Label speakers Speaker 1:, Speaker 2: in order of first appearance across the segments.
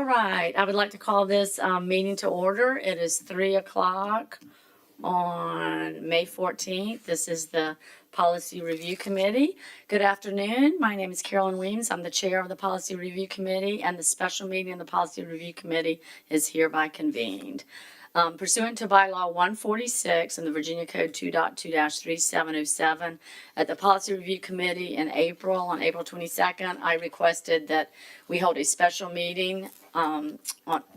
Speaker 1: All right, I would like to call this meeting to order. It is 3:00 on May 14th. This is the Policy Review Committee. Good afternoon. My name is Carolyn Weems. I'm the chair of the Policy Review Committee, and the special meeting of the Policy Review Committee is hereby convened. Pursuant to Bylaw 146 and the Virginia Code 2.2-3707, at the Policy Review Committee on April 22nd, I requested that we hold a special meeting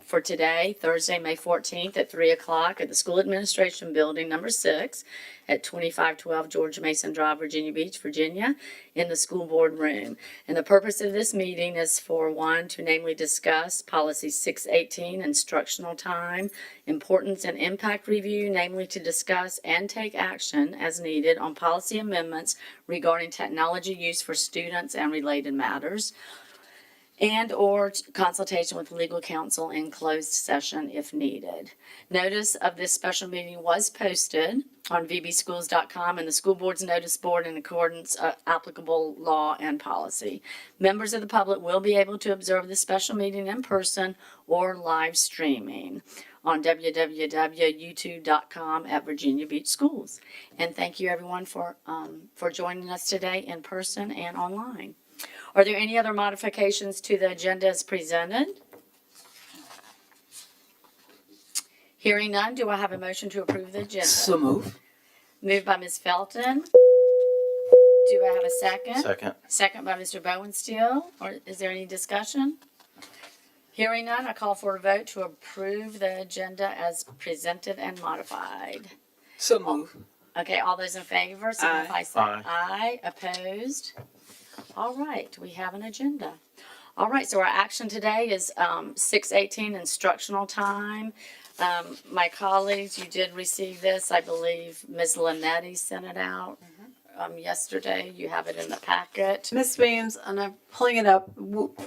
Speaker 1: for today, Thursday, May 14th at 3:00 at the School Administration Building, number 6, at 2512 George Mason Drive, Virginia Beach, Virginia, in the school board room. And the purpose of this meeting is for one, to namely discuss Policy 618, instructional time, importance and impact review, namely to discuss and take action as needed on policy amendments regarding technology use for students and related matters, and/or consultation with legal counsel in closed session if needed. Notice of this special meeting was posted on vbschools.com and the school board's notice board in accordance with applicable law and policy. Members of the public will be able to observe the special meeting in person or live streaming on www.youtube.com at Virginia Beach Schools. And thank you everyone for joining us today in person and online. Are there any other modifications to the agenda as presented? Hearing none, do I have a motion to approve the agenda?
Speaker 2: So move.
Speaker 1: Moved by Ms. Felton. Do I have a second?
Speaker 3: Second.
Speaker 1: Second by Mr. Bowensteel. Or is there any discussion? Hearing none, I call for a vote to approve the agenda as presented and modified.
Speaker 2: So move.
Speaker 1: Okay, all those in favor, signify by saying
Speaker 3: Aye.
Speaker 1: aye. Opposed? All right, we have an agenda. All right, so our action today is 6:18 instructional time. My colleagues, you did receive this. I believe Ms. Linetti sent it out yesterday. You have it in the packet.
Speaker 4: Ms. Williams, and I'm pulling it up.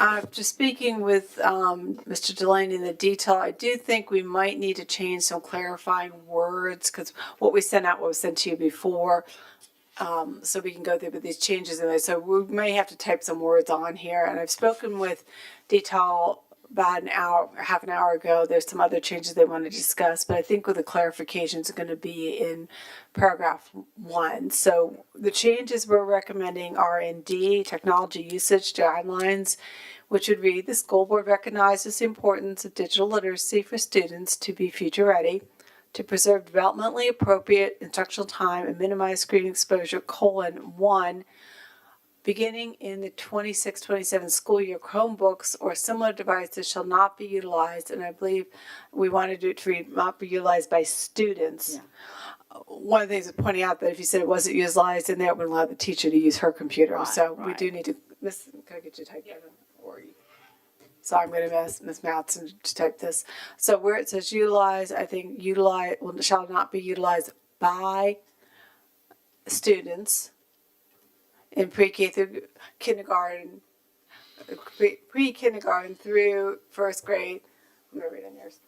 Speaker 4: After speaking with Mr. Delaney in the detail, I do think we might need to change some clarifying words because what we sent out was sent to you before. So we can go through with these changes in there. So we may have to type some words on here. And I've spoken with Detail about half an hour ago. There's some other changes they want to discuss, but I think with the clarifications are going to be in paragraph 1. So the changes we're recommending are in D, technology usage guidelines, which would read, the school board recognizes the importance of digital literacy for students to be future ready, to preserve developmentally appropriate instructional time and minimize screen exposure, 1, beginning in the 26-27 school year, Chromebooks or similar devices shall not be utilized, and I believe we wanted it to read not be utilized by students.
Speaker 1: Yeah.
Speaker 4: One of the things to point out that if you said it wasn't utilized in there, it would allow the teacher to use her computer.
Speaker 1: Right,
Speaker 4: So we
Speaker 1: right.
Speaker 4: do need to, Miss, can I get you to type that in? Or you? So I'm going to ask Ms. Matson to type this. So where it says utilize, I think shall not be utilized by students in pre-K through kindergarten, pre-kindergarten through first grade. I'm going to read it in yours.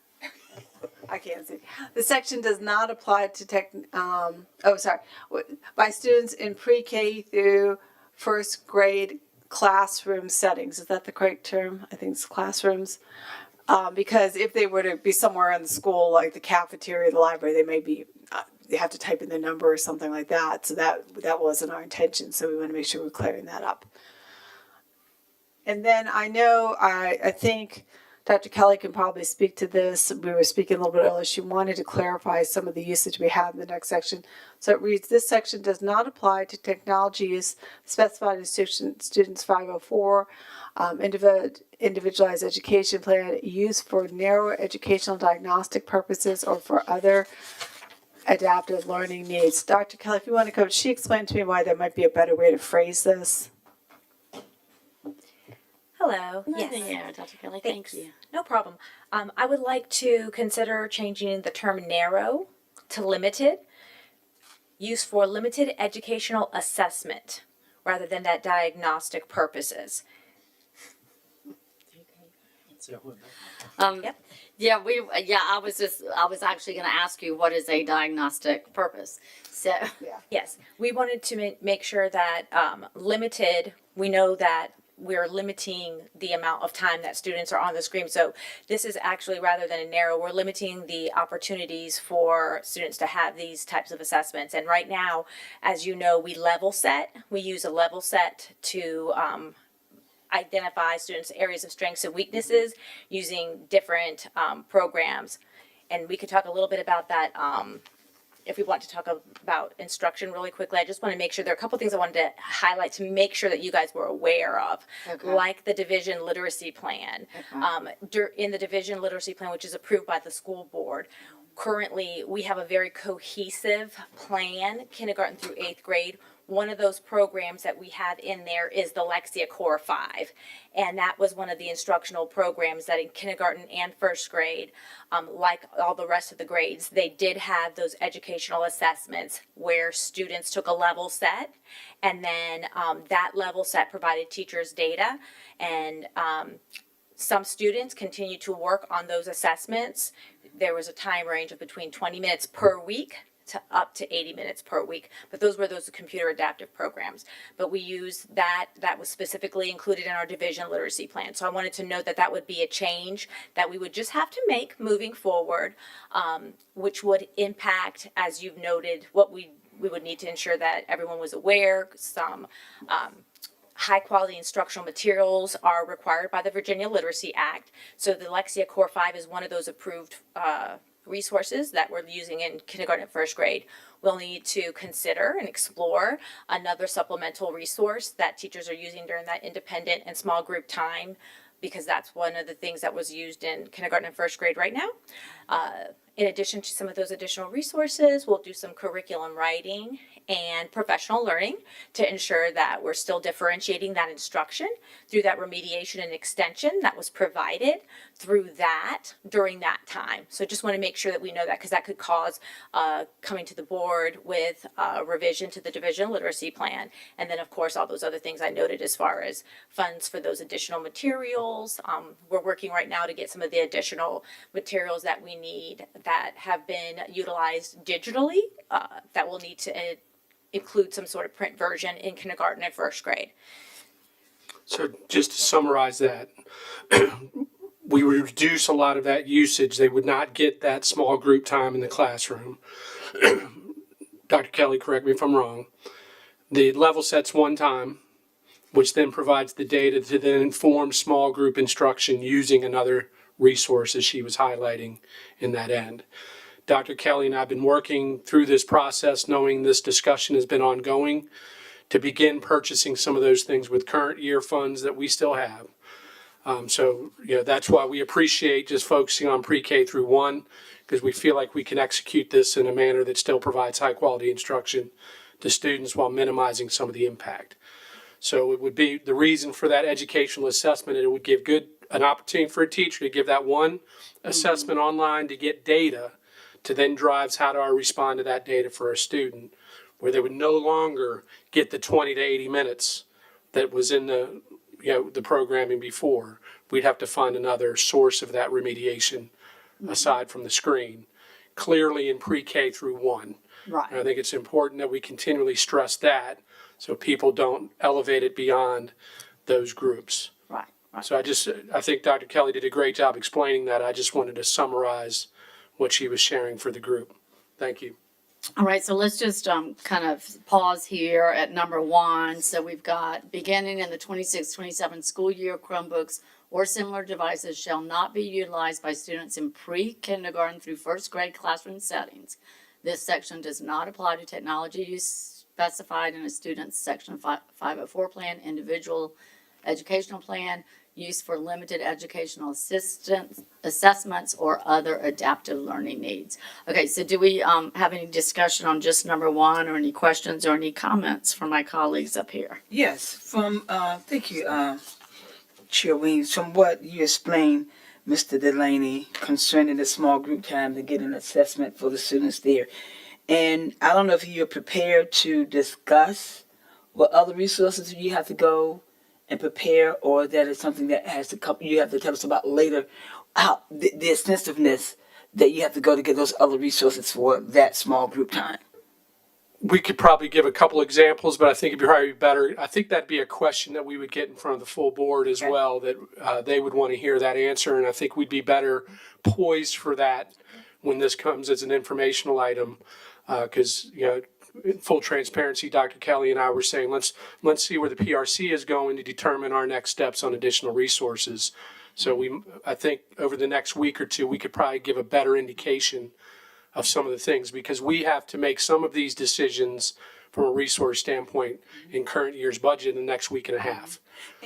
Speaker 4: I can't see. The section does not apply to by students in pre-K through first grade classroom settings. Is that the correct term? I think it's classrooms. Because if they were to be somewhere in the school, like the cafeteria, the library, they may be, they have to type in the number or something like that. So that wasn't our intention. So we want to make sure we're clearing that up. And then I know, I think Dr. Kelly can probably speak to this. We were speaking a little bit earlier. She wanted to clarify some of the usage we have in the next section. So it reads, this section does not apply to technology use specified in Students 504, individualized education plan used for narrow educational diagnostic purposes or for other adaptive learning needs. Dr. Kelly, if you want to come, she explained to me why there might be a better way to phrase this.
Speaker 5: Hello.
Speaker 1: Yeah, Dr. Kelly, thank
Speaker 5: Thanks.
Speaker 1: you.
Speaker 5: No problem. I would like to consider changing the term narrow to limited, used for limited educational assessment rather than that diagnostic purposes. Yep.
Speaker 1: Yeah, I was actually going to ask you, what is a diagnostic purpose? So,
Speaker 5: Yes, we wanted to make sure that limited, we know that we're limiting the amount of time that students are on the screen. So this is actually, rather than a narrow, we're limiting the opportunities for students to have these types of assessments. And right now, as you know, we level set. We use a level set to identify students' areas of strengths and weaknesses using different programs. And we could talk a little bit about that if we want to talk about instruction really quickly. I just want to make sure there are a couple things I wanted to highlight to make sure that you guys were aware of, like the division literacy plan. In the division literacy plan, which is approved by the school board, currently we have a very cohesive plan, kindergarten through 8th grade. One of those programs that we have in there is the Lexia Core 5. And that was one of the instructional programs that in kindergarten and first grade, like all the rest of the grades, they did have those educational assessments where students took a level set, and then that level set provided teachers data, and some students continue to work on those assessments. There was a time range of between 20 minutes per week to up to 80 minutes per week, but those were those computer adaptive programs. But we used that was specifically included in our division literacy plan. So I wanted to note that that would be a change that we would just have to make moving forward, which would impact, as you've noted, what we would need to ensure that everyone was aware. Some high quality instructional materials are required by the Virginia Literacy Act. So the Lexia Core 5 is one of those approved resources that we're using in kindergarten and first grade. We'll need to consider and explore another supplemental resource that teachers are using during that independent and small group time, because that's one of the things that was used in kindergarten and first grade right now. In addition to some of those additional resources, we'll do some curriculum writing and professional learning to ensure that we're still differentiating that instruction through that remediation and extension that was provided through that during that time. So just want to make sure that we know that, because that could cause coming to the board with revision to the division literacy plan. And then of course all those other things I noted as far as funds for those additional materials. We're working right now to get some of the additional materials that we need that have been utilized digitally that will need to include some sort of print version in kindergarten and first grade.
Speaker 2: So just to summarize that, we would reduce a lot of that usage. They would not get that small group time in the classroom. Dr. Kelly, correct me if I'm wrong. The level sets one time, which then provides the data to then inform small group instruction using another resource, as she was highlighting in that end. Dr. Kelly and I have been working through this process, knowing this discussion has been ongoing, to begin purchasing some of those things with current year funds that we still have. So that's why we appreciate just focusing on pre-K through 1, because we feel like we can execute this in a manner that still provides high quality instruction to students while minimizing some of the impact. So it would be the reason for that educational assessment, and it would give an opportunity for a teacher to give that one assessment online to get data, to then drives how do I respond to that data for a student, where they would no longer get the 20 to 80 minutes that was in the programming before. We'd have to find another source of that remediation aside from the screen, clearly in pre-K through 1.
Speaker 4: Right.
Speaker 2: And I think it's important that we continually stress that so people don't elevate it beyond those groups.
Speaker 4: Right.
Speaker 2: So I think Dr. Kelly did a great job explaining that. I just wanted to summarize what she was sharing for the group. Thank you.
Speaker 1: All right, so let's just kind of pause here at number 1. So we've got, beginning in the 26-27 school year, Chromebooks or similar devices shall not be utilized by students in pre-kindergarten through first grade classroom settings. This section does not apply to technology use specified in a student's section 504 plan, individual educational plan, use for limited educational assessments or other adaptive learning needs. Okay, so do we have any discussion on just number 1, or any questions or any comments from my colleagues up here?
Speaker 3: Yes, thank you, Chair Weems. From what you explained, Mr. Delaney, concerning the small group time to get an assessment for the students there. And I don't know if you're prepared to discuss what other resources you have to go and prepare, or that is something that has to come, you have to tell us about later, how the extensiveness that you have to go to get those other resources for that small group time.
Speaker 2: we could probably give a couple examples, but I think it'd probably be better. I think that'd be a question that we would get in front of the full board as well, that they would want to hear that answer. And I think we'd be better poised for that when this comes as an informational item. Because, in full transparency, Dr. Kelly and I were saying, let's see where the PRC is going to determine our next steps on additional resources. So I think over the next week or two, we could probably give a better indication of some of the things, because we have to make some of these decisions from a resource standpoint in current year's budget in the next week and a half.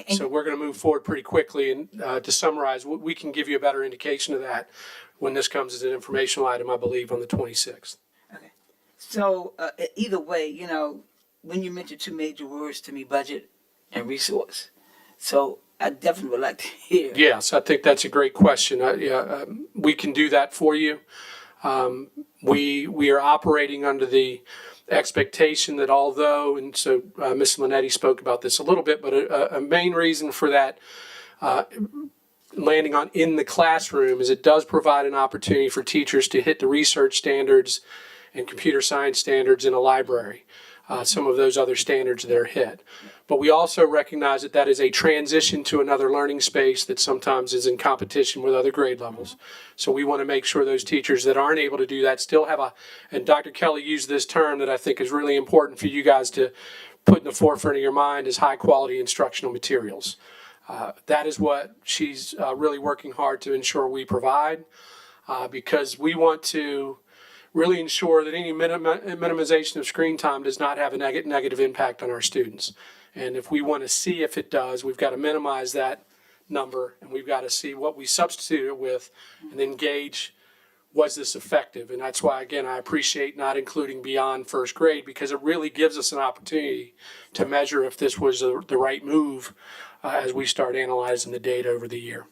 Speaker 2: So we're going to move forward pretty quickly. And to summarize, we can give you a better indication of that when this comes as an informational item, I believe, on the 26th.
Speaker 3: Okay. So either way, when you mentioned two major words to me, budget and resource. So I definitely would like to hear.
Speaker 2: Yes, I think that's a great question. We can do that for you. We are operating under the expectation that although, and so Ms. Linetti spoke about this a little bit, but a main reason for that landing on in the classroom is it does provide an opportunity for teachers to hit the research standards and computer science standards in a library, some of those other standards that are hit. But we also recognize that that is a transition to another learning space that sometimes is in competition with other grade levels. So we want to make sure those teachers that aren't able to do that still have and Dr. Kelly used this term that I think is really important for you guys to put in the forefront of your mind, is high quality instructional materials. That is what she's really working hard to ensure we provide, because we want to really ensure that any minimization of screen time does not have a negative impact on our students. And if we want to see if it does, we've got to minimize that number, and we've got to see what we substitute it with and then gauge, was this effective? And that's why, again, I appreciate not including beyond first grade, because it really gives us an opportunity to measure if this was the right move as we start analyzing the data over the year.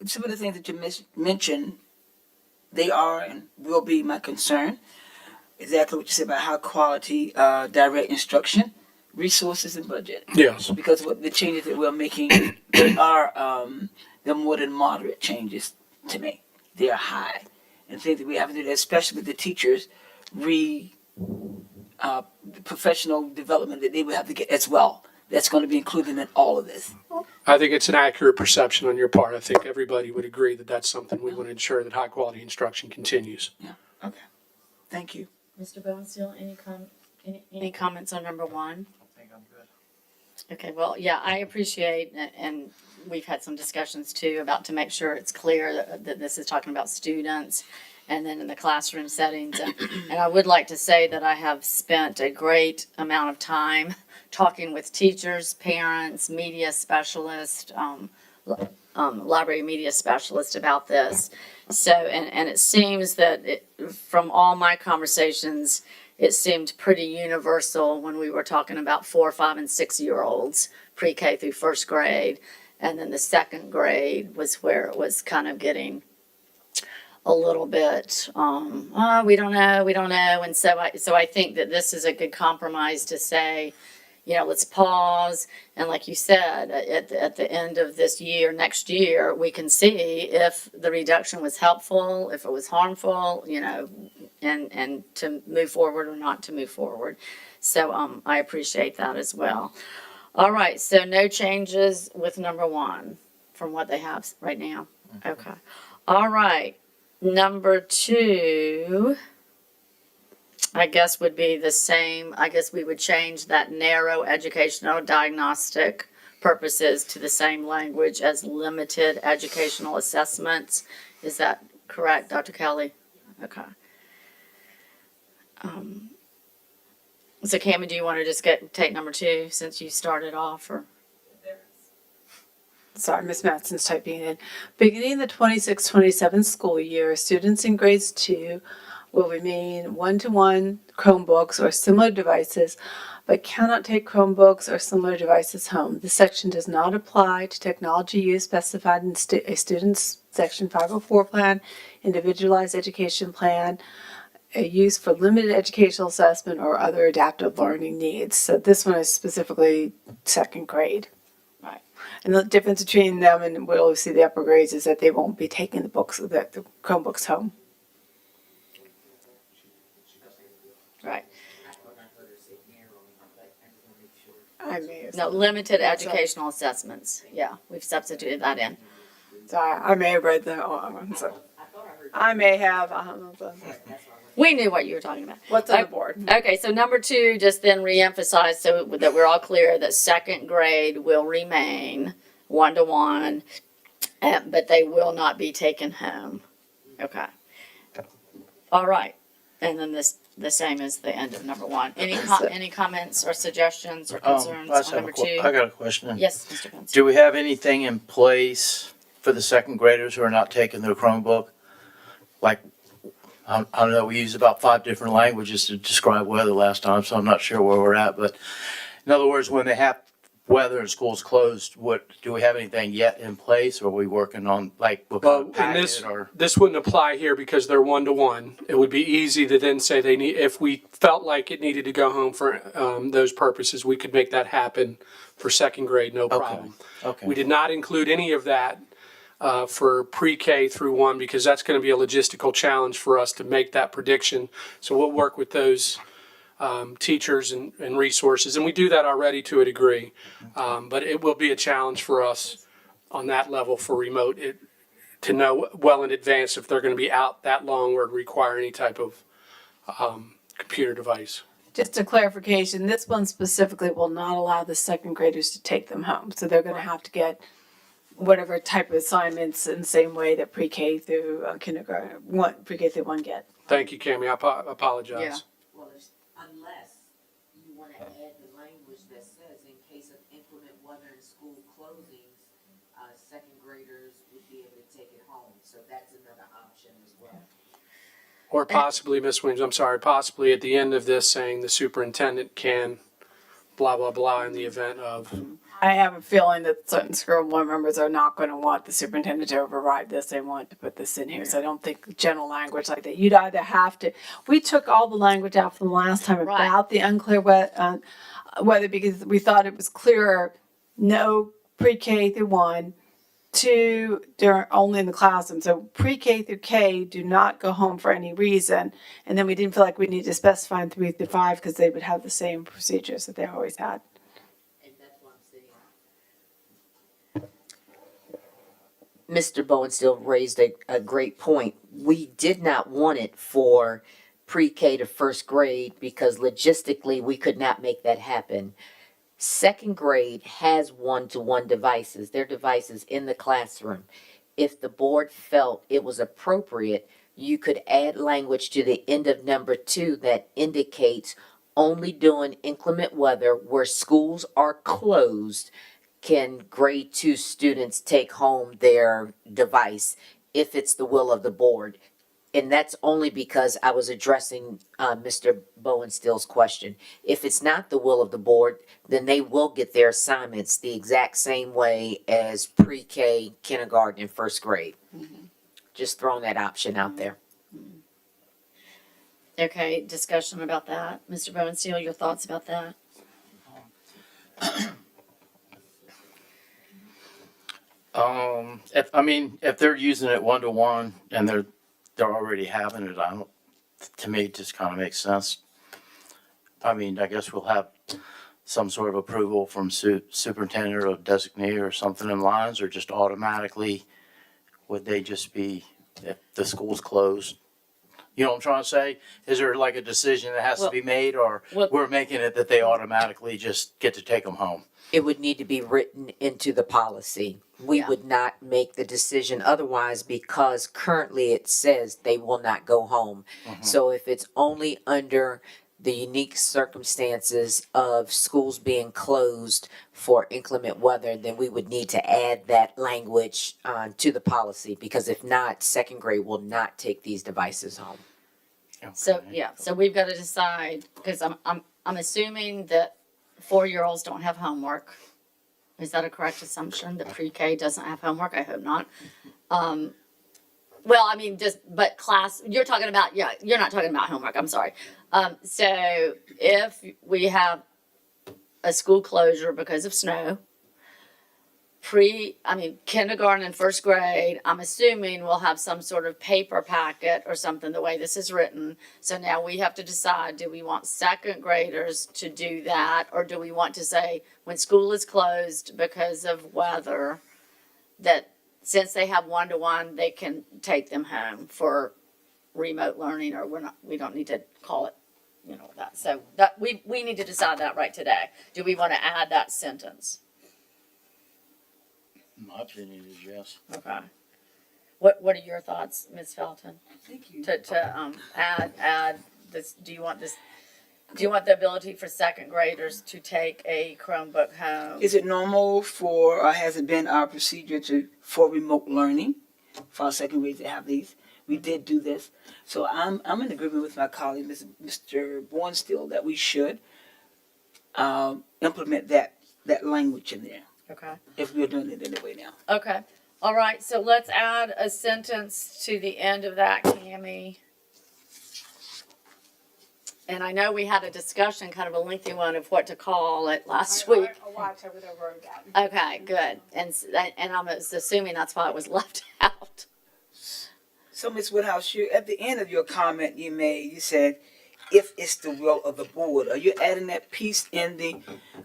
Speaker 3: Some of the things that you mentioned, they are and will be my concern. Exactly what you said about high quality direct instruction, resources, and budget.
Speaker 2: Yes.
Speaker 3: Because what the changes that we're making are they're more than moderate changes to me. They are high, and things that we have to do, especially with the teachers, professional development that they will have to get as well. That's going to be included in all of this.
Speaker 2: I think it's an accurate perception on your part. I think everybody would agree that that's something we want to ensure that high quality instruction continues.
Speaker 3: Yeah. Okay. Thank you.
Speaker 1: Mr. Bonesteel, any comments on number one?
Speaker 6: I think I'm good.
Speaker 1: Okay, well, yeah, I appreciate, and we've had some discussions too about to make sure it's clear that this is talking about students and then in the classroom settings. And I would like to say that I have spent a great amount of time talking with teachers, parents, media specialists, library media specialists about this. So, and it seems that from all my conversations, it seemed pretty universal when we were talking about 4, 5, and 6-year-olds, pre-K through first grade. And then the second grade was where it was kind of getting a little bit, we don't know. And so I think that this is a good compromise to say, let's pause. And like you said, at the end of this year, next year, we can see if the reduction was helpful, if it was harmful, and to move forward or not to move forward. So I appreciate that as well. All right, so no changes with number one from what they have right now. Okay. All right. Number two, I guess would be the same. I guess we would change that narrow educational diagnostic purposes to the same language as limited educational assessments. Is that correct, Dr. Kelly? Okay. So Cameron, do you want to just take number two since you started off, or?
Speaker 4: Sorry, Ms. Matson's typing in. Beginning the 26-27 school year, students in grades 2 will remain one-to-one Chromebooks or similar devices, but cannot take Chromebooks or similar devices home. This section does not apply to technology use specified in a student's Section 504 plan, individualized education plan, a use for limited educational assessment or other adaptive learning needs. So this one is specifically second grade.
Speaker 1: Right.
Speaker 4: And the difference between them and we'll see the upper grades is that they won't be taking the Chromebooks home.
Speaker 1: Right.
Speaker 4: I may have,
Speaker 1: No, limited educational assessments. Yeah, we've substituted that in.
Speaker 4: sorry, I may have read the wrong one, so. I may have, I don't know,
Speaker 1: We knew what you were talking about.
Speaker 4: what's on the board?
Speaker 1: Okay, so number two, just then reemphasize so that we're all clear that second grade will remain 1-to-1, but they will not be taken home. Okay. All right. And then the same as the end of number one. Any comments or suggestions or concerns
Speaker 6: I just
Speaker 1: on
Speaker 6: have
Speaker 1: number two?
Speaker 6: I got a question.
Speaker 1: Yes, Mr. Pence.
Speaker 6: Do we have anything in place for the second graders who are not taking their Chromebook? Like, I don't know, we used about 5 different languages to describe weather last time, so I'm not sure where we're at. But in other words, when they have weather and school's closed, do we have anything yet in place, or are we working on, like, what kind
Speaker 2: Well,
Speaker 6: of
Speaker 2: and
Speaker 6: packet or?
Speaker 2: this wouldn't apply here because they're 1-to-1. It would be easy to then say they need, if we felt like it needed to go home for those purposes, we could make that happen for second grade, no problem.
Speaker 6: Okay.
Speaker 2: We did not include any of that for pre-K through 1 because that's going to be a logistical challenge for us to make that prediction. So we'll work with those teachers and resources, and we do that already to a degree. But it will be a challenge for us on that level for remote to know well in advance if they're going to be out that long or require any type of computer device.
Speaker 4: Just a clarification, this one specifically will not allow the second graders to take them home. So they're gonna have to get whatever type of assignments in the same way that pre-K through pre-K through 1 get.
Speaker 2: Thank you, Cammie. I apologize.
Speaker 1: Yeah.
Speaker 7: Well, unless you wanna add the language that says in case of inclement weather and school closings, second graders would be able to take it home, so that's another option as well.
Speaker 2: Or possibly, Ms. Williams, I'm sorry, possibly at the end of this saying the superintendent can blah, blah, blah in the event of.
Speaker 4: I have a feeling that certain school board members are not gonna want the superintendent to override this. They want to put this in here. So I don't think general language like that. You'd either have to, we took all the language out from last time
Speaker 1: Right.
Speaker 4: about the unclear weather because we thought it was clearer, no pre-K through 1, 2, they're only in the classroom. So pre-K through K do not go home for any reason. And then we didn't feel like we needed to specify in 3 through 5 because they would have the same procedures that they always had.
Speaker 7: And that's what I'm saying. Mr. Bowen still raised a great point. We did not want it for pre-K to first grade because logistically we could not make that happen. Second grade has 1-to-1 devices. They're devices in the classroom. If the board felt it was appropriate, you could add language to the end of number 2 that indicates only during inclement weather where schools are closed can grade 2 students take home their device if it's the will of the board. And that's only because I was addressing Mr. Bowenstill's question. If it's not the will of the board, then they will get their assignments the exact same way as pre-K, kindergarten, and first grade. Just throwing that option out there.
Speaker 1: Okay, discussion about that. Mr. Bowensteel, your thoughts about that?
Speaker 6: If they're using it 1-to-1 and they're already having it, to me, it just kind of makes sense. I guess we'll have some sort of approval from superintendent or designee or something in lines, or just automatically, would they just be, if the school's closed? You know what I'm trying to say? Is there like a decision that has to be made, or we're making it that they automatically just get to take them home?
Speaker 7: It would need to be written into the policy. We
Speaker 1: Yeah.
Speaker 7: would not make the decision otherwise because currently it says they will not go home. So if it's only under the unique circumstances of schools being closed for inclement weather, then we would need to add that language to the policy, because if not, second grade will not take these devices home.
Speaker 1: So,
Speaker 6: Okay.
Speaker 1: yeah, so we've got to decide, because I'm assuming that 4-year-olds don't have homework. Is that a correct assumption, that pre-K doesn't have homework? I hope not. Well, I mean, but class, you're talking about, yeah, you're not talking about homework, I'm sorry. So if we have a school closure because of snow, kindergarten and first grade, I'm assuming we'll have some sort of paper packet or something, the way this is written. So now we have to decide, do we want second graders to do that? Or do we want to say, when school is closed because of weather, that since they have one-to-one, they can take them home for remote learning, or we don't need to call it, that. So that, we need to decide that right today. Do we want to add that sentence?
Speaker 6: My opinion is yes.
Speaker 1: Okay. What are your thoughts, Ms. Felton?
Speaker 3: Thank you.
Speaker 1: To add this, do you want the ability for second graders to take a Chromebook home?
Speaker 3: Is it normal or has it been our procedure for remote learning for our second grades to have these? We did do this. So I'm in agreement with my colleague, Mr. Bornstein, that we should implement that language in there
Speaker 1: Okay.
Speaker 3: if we're doing it anyway now.
Speaker 1: Okay. All right. So let's add a sentence to the end of that, Cammie. And I know we had a discussion, kind of a lengthy one, of what to call it last week.
Speaker 4: I watched over it over again.
Speaker 1: Okay, good. And I'm assuming that's why it was left out.
Speaker 3: So, Ms. Woodhouse, at the end of your comment you made, you said, if it's the will of the board. Are you adding that piece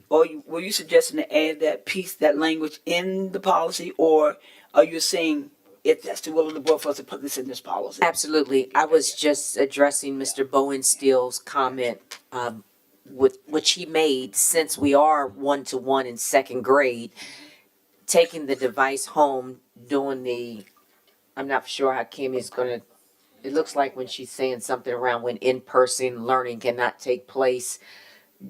Speaker 3: were you suggesting to add that piece, that language in the policy, or are you saying if that's the will of the board for us to put this in this policy?
Speaker 7: Absolutely. I was just addressing Mr. Bowensteel's comment, which he made, since we are one-to-one in second grade, taking the device home, doing I'm not sure how Kimmy's gonna, it looks like when she's saying something around when in-person learning cannot take place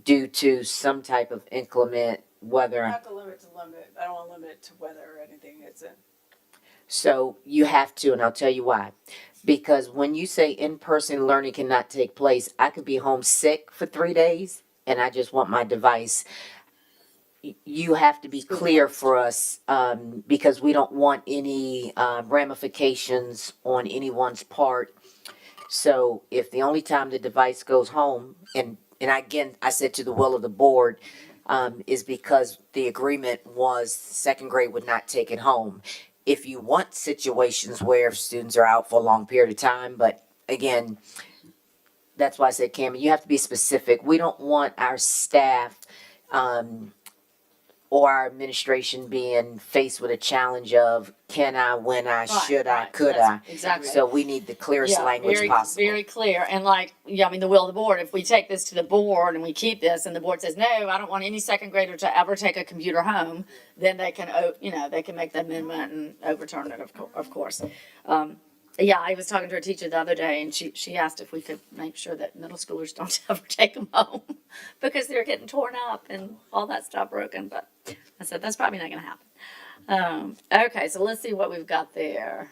Speaker 7: due to some type of inclement weather.
Speaker 4: Not the limit to limit. I don't want to limit it to weather or anything. It's a.
Speaker 7: So you have to, and I'll tell you why. Because when you say in-person learning cannot take place, I could be home sick for 3 days and I just want my device. You have to be clear for us, because we don't want any ramifications on anyone's part. So if the only time the device goes home, and again, I said to the will of the board, is because the agreement was second grade would not take it home. If you want situations where students are out for a long period of time, but again, that's why I said, Cameron, you have to be specific. We don't want our staff, or our administration being faced with a challenge of can I, when I, should I,
Speaker 1: Right,
Speaker 7: could I.
Speaker 1: that's exactly.
Speaker 7: So we need the clearest language
Speaker 1: very,
Speaker 7: possible.
Speaker 1: Very clear. And the will of the board, if we take this to the board and we keep this and the board says, no, I don't want any second grader to ever take a computer home, then they can, they can make the amendment and overturn it, of course. I was talking to a teacher the other day and she asked if we could make sure that middle schoolers don't ever take them home because they're getting torn up and all that stuff broken. But I said, that's probably not going to happen. Okay, so let's see what we've got there.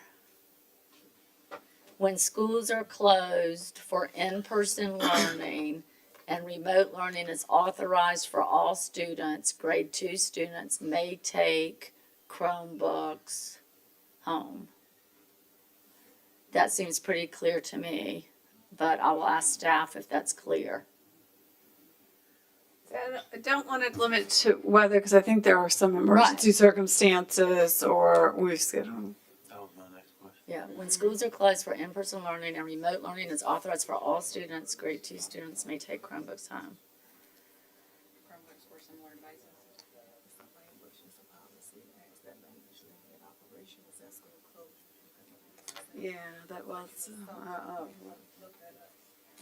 Speaker 1: When schools are closed for in-person learning and remote learning is authorized for all students, grade 2 students may take Chromebooks home. That seems pretty clear to me, but I will ask staff if that's clear.
Speaker 4: I don't want to limit to weather because I think there are some emergency circumstances or we've scheduled.
Speaker 6: That was my next question.
Speaker 1: Yeah, when schools are closed for in-person learning and remote learning is authorized for all students, grade 2 students may take Chromebooks home.
Speaker 8: Chromebooks or similar devices. The language is a policy, as that language in operation is at school closed.
Speaker 4: Yeah, that was.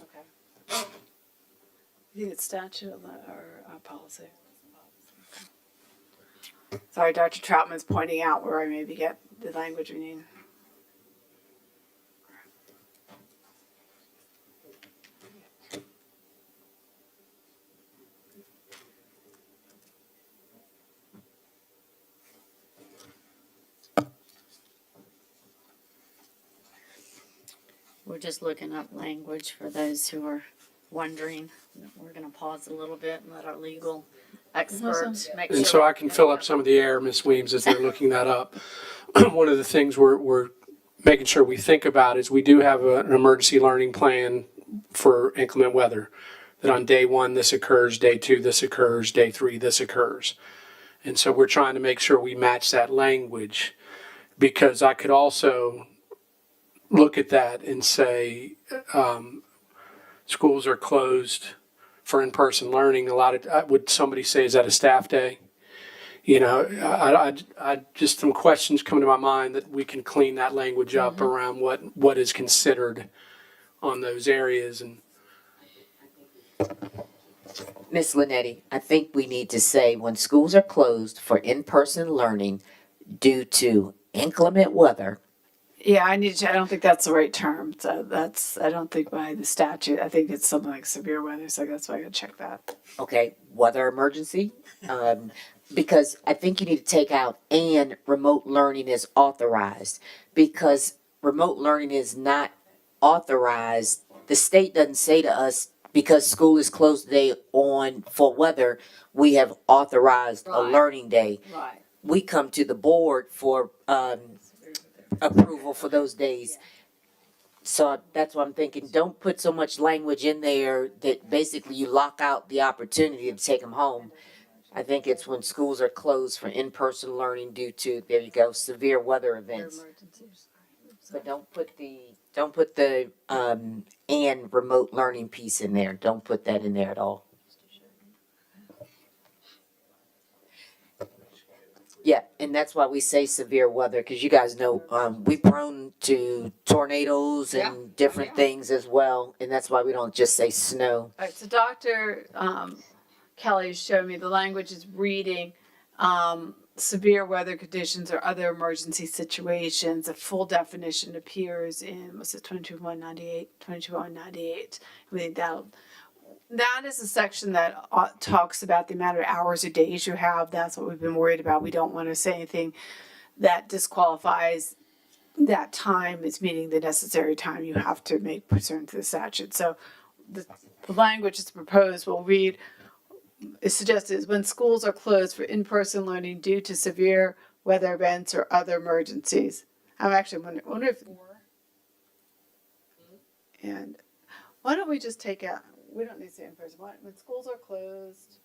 Speaker 1: Okay.
Speaker 4: You think it's statute or policy? Sorry, Dr. Troutman's pointing out where I maybe get the language we need.
Speaker 1: We're just looking up language for those who are wondering. We're going to pause a little bit and let our legal experts make sure.
Speaker 2: And so I can fill up some of the air, Ms. Weems, as they're looking that up. One of the things we're making sure we think about is we do have an emergency learning plan for inclement weather. That on day 1 this occurs, day 2 this occurs, day 3 this occurs. And so we're trying to make sure we match that language, because I could also look at that and say, schools are closed for in-person learning. A lot of, would somebody say, is that a staff day? You know, I just some questions come to my mind that we can clean that language up around what is considered on those areas. And
Speaker 7: Miss Linetti, I think we need to say when schools are closed for in-person learning due to inclement weather.
Speaker 4: Yeah, I need to, I don't think that's the right term. So that's, I don't think by the statute, I think it's something like severe weather, so that's why I gotta check that.
Speaker 7: Okay, weather emergency. Because I think you need to take out and remote learning is authorized, because remote learning is not authorized. The state doesn't say to us, because school is closed today on for weather, we have authorized a
Speaker 1: Right.
Speaker 7: learning day.
Speaker 4: Right.
Speaker 7: We come to the board for approval for those days. So that's what I'm thinking. Don't put so much language in there that basically you lock out the opportunity to take them home. I think it's when schools are closed for in-person learning due to, there you go, severe weather events. But don't put the and remote learning piece in there. Don't put that in there at all. Yeah, and that's why we say severe weather, because you guys know, we prone to tornadoes
Speaker 1: Yeah.
Speaker 7: and different things as well, and that's why we don't just say snow.
Speaker 4: All right, so Dr. Kelly showed me the language is reading, severe weather conditions or other emergency situations. A full definition appears in, what's it, 22.198, 22.198. I mean, that is a section that talks about the amount of hours or days you have. That's what we've been worried about. We don't want to say anything that disqualifies that time is meeting the necessary time you have to make pursuant to the statute. So the language that's proposed will read, is suggested is when schools are closed for in-person learning due to severe weather events or other emergencies. I'm actually wonder if, and why don't we just take out, we don't need to say in person, when schools are closed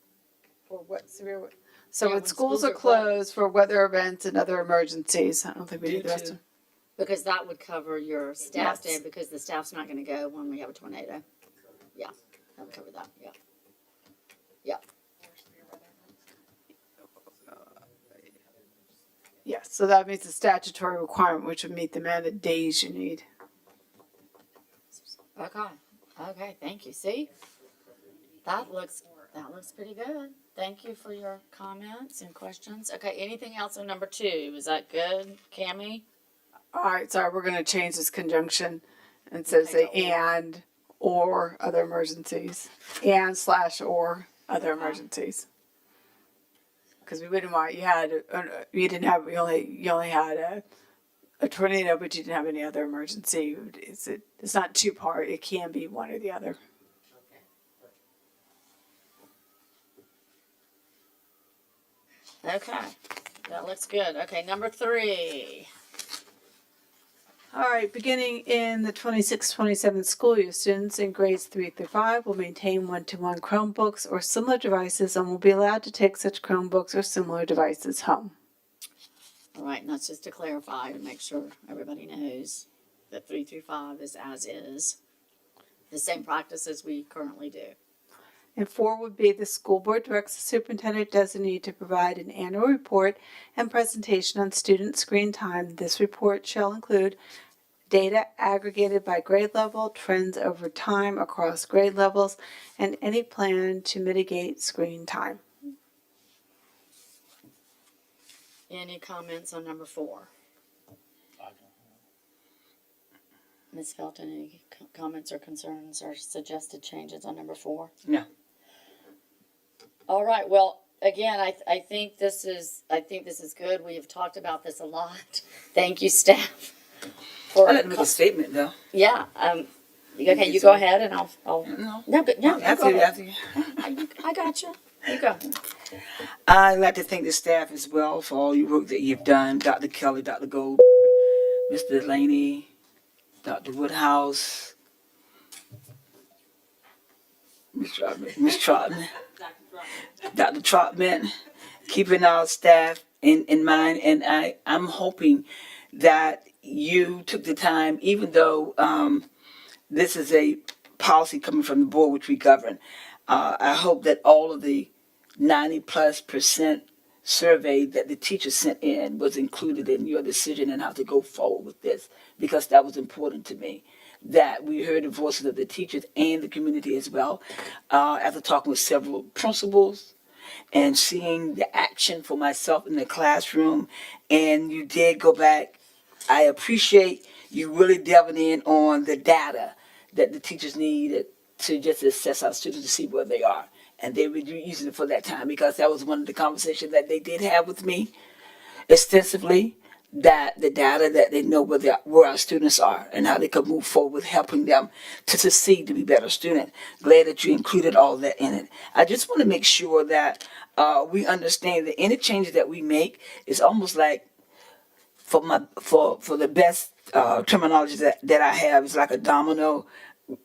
Speaker 4: for what severe, so
Speaker 1: Yeah,
Speaker 4: when schools are closed for weather events and other emergencies, I don't think we need the rest of.
Speaker 1: Because that would cover your staff
Speaker 4: Yes.
Speaker 1: day, because the staff's not gonna go when we have a tornado. Yeah, that would cover that, yeah.
Speaker 4: Yes, so that means a statutory requirement, which would meet the amount of days you need.
Speaker 1: Okay, thank you, see? That looks pretty good. Thank you for your comments and questions. Okay, anything else on number 2? Is that good, Cammie?
Speaker 4: All right, sorry, we're gonna change this conjunction instead of say and or other emergencies, and/or other emergencies. Because we wouldn't want, you only had a tornado, but you didn't have any other emergency. It's not two-part, it can be one or the other.
Speaker 1: Okay, that looks good. Okay, number 3.
Speaker 4: All right, beginning in the 26-27 school year, students in grades 3 through 5 will maintain one-to-one Chromebooks or similar devices and will be allowed to take such Chromebooks or similar devices home.
Speaker 1: All right, and that's just to clarify, to make sure everybody knows that 3 through 5 is as is. The same practices we currently do.
Speaker 4: And 4 would be the school board directs the superintendent designee to provide an annual report and presentation on student screen time. This report shall include data aggregated by grade level, trends over time across grade levels, and any plan to mitigate screen time.
Speaker 1: Any comments on number 4? Ms. Felton, any comments or concerns or suggested changes on number 4?
Speaker 3: No.
Speaker 1: All right, well, again, I think this is good. We have talked about this a lot. Thank you, staff.
Speaker 3: I'd like to make a statement though.
Speaker 1: Yeah, okay, you go ahead and I'll,
Speaker 3: No.
Speaker 1: no, good, no, you go
Speaker 3: After,
Speaker 1: ahead.
Speaker 3: after.
Speaker 1: I got you. You go.
Speaker 3: I'd like to thank the staff as well for all your work that you've done. Dr. Kelly, Dr. Gold, Mr. Delaney, Dr. Woodhouse, Miss Trotman, Dr. Trotman, keeping our staff in mind. And I'm hoping that you took the time, even though this is a policy coming from the board which we govern. I hope that all of the 90+% survey that the teachers sent in was included in your decision and how to go forward with this, because that was important to me. That we heard the voices of the teachers and the community as well. After talking with several principals and seeing the action for myself in the classroom, and you did go back. I appreciate you really delving in on the data that the teachers need to just assess our students to see where they are. And they were using it for that time, because that was one of the conversations that they did have with me extensively, that the data that they know where our students are and how they could move forward with helping them to succeed, to be better students. Glad that you included all that in it. I just want to make sure that we understand that any changes that we make is almost like, for the best terminology that I have, is like a domino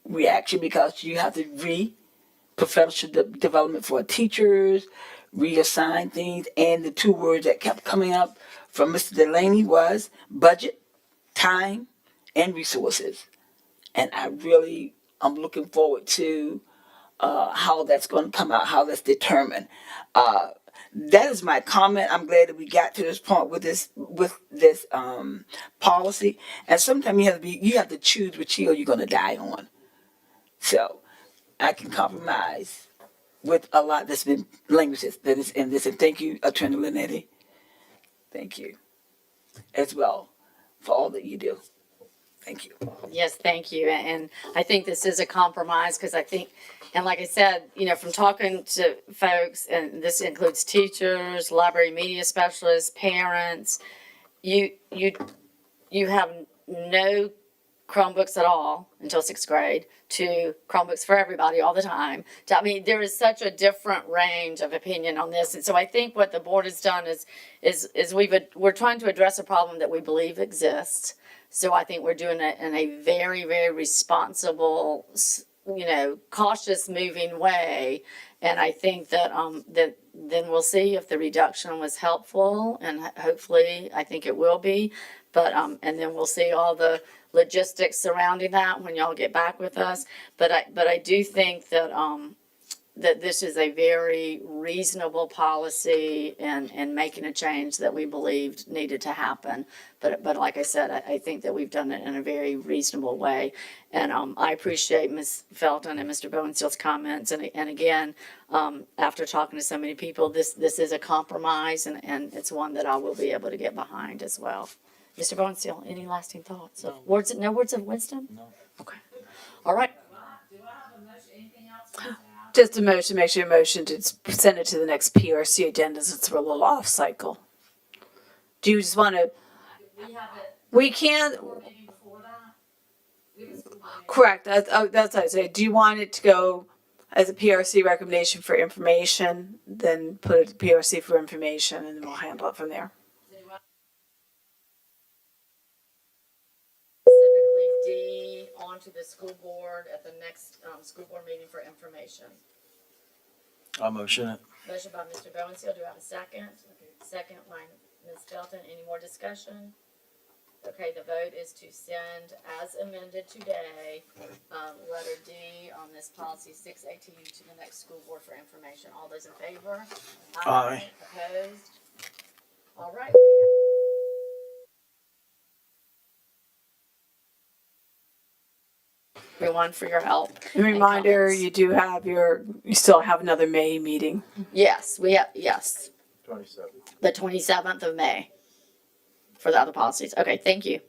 Speaker 3: reaction, because you have to professional development for teachers, reassign things, and the two words that kept coming up from Mr. Delaney was budget, time, and resources. And I'm looking forward to how that's going to come out, how that's determined. That is my comment. I'm glad that we got to this point with this policy. And sometimes you have to choose which hill you're going to die on. So I can compromise with a lot that's been languages that is in this. And thank you, Attorney Linetti. Thank you as well for all that you do. Thank you.
Speaker 1: Yes, thank you. And I think this is a compromise, because I think, and like I said, from talking to folks, and this includes teachers, library media specialists, parents, you have no Chromebooks at all until 6th grade, to Chromebooks for everybody all the time. I mean, there is such a different range of opinion on this. And so I think what the board has done is we're trying to address a problem that we believe exists. So I think we're doing it in a very, very responsible, cautious moving way. And I think that that then we'll see if the reduction was helpful, and hopefully I think it will be. But and then we'll see all the logistics surrounding that when y'all get back with us. But I do think that that this is a very reasonable policy and making a change that we believed needed to happen. But like I said, I think that we've done it in a very reasonable way. And I appreciate Ms. Felton and Mr. Bowensteel's comments. And again, after talking to so many people, this is a compromise, and it's one that I will be able to get behind as well. Mr. Bowensteel, any lasting thoughts? No words of wisdom? No. Okay. All right.
Speaker 4: Just a motion, make sure your motion to send it to the next PRC agenda since we're a little off cycle. Do you just want to? We can. Correct. That's what I say. Do you want it to go as a PRC recommendation for information? Then put it to PRC for information, and then we'll handle it from there.
Speaker 1: Specifically D onto the school board at the next school board meeting for information.
Speaker 6: I'll motion it.
Speaker 1: Motion by Mr. Bowensteel. Do I have a second? Second by Ms. Felton. Any more discussion? Okay, the vote is to send as amended today, letter D on this policy 618 to the next school board for information. All those in favor?
Speaker 6: Aye.
Speaker 1: Opposed? All right. Everyone for your help.
Speaker 4: And reminder,
Speaker 1: comments.
Speaker 4: you still have another May meeting.
Speaker 1: Yes, we have, yes,
Speaker 6: 27.
Speaker 1: the 27th of May for the other policies. Okay, thank you.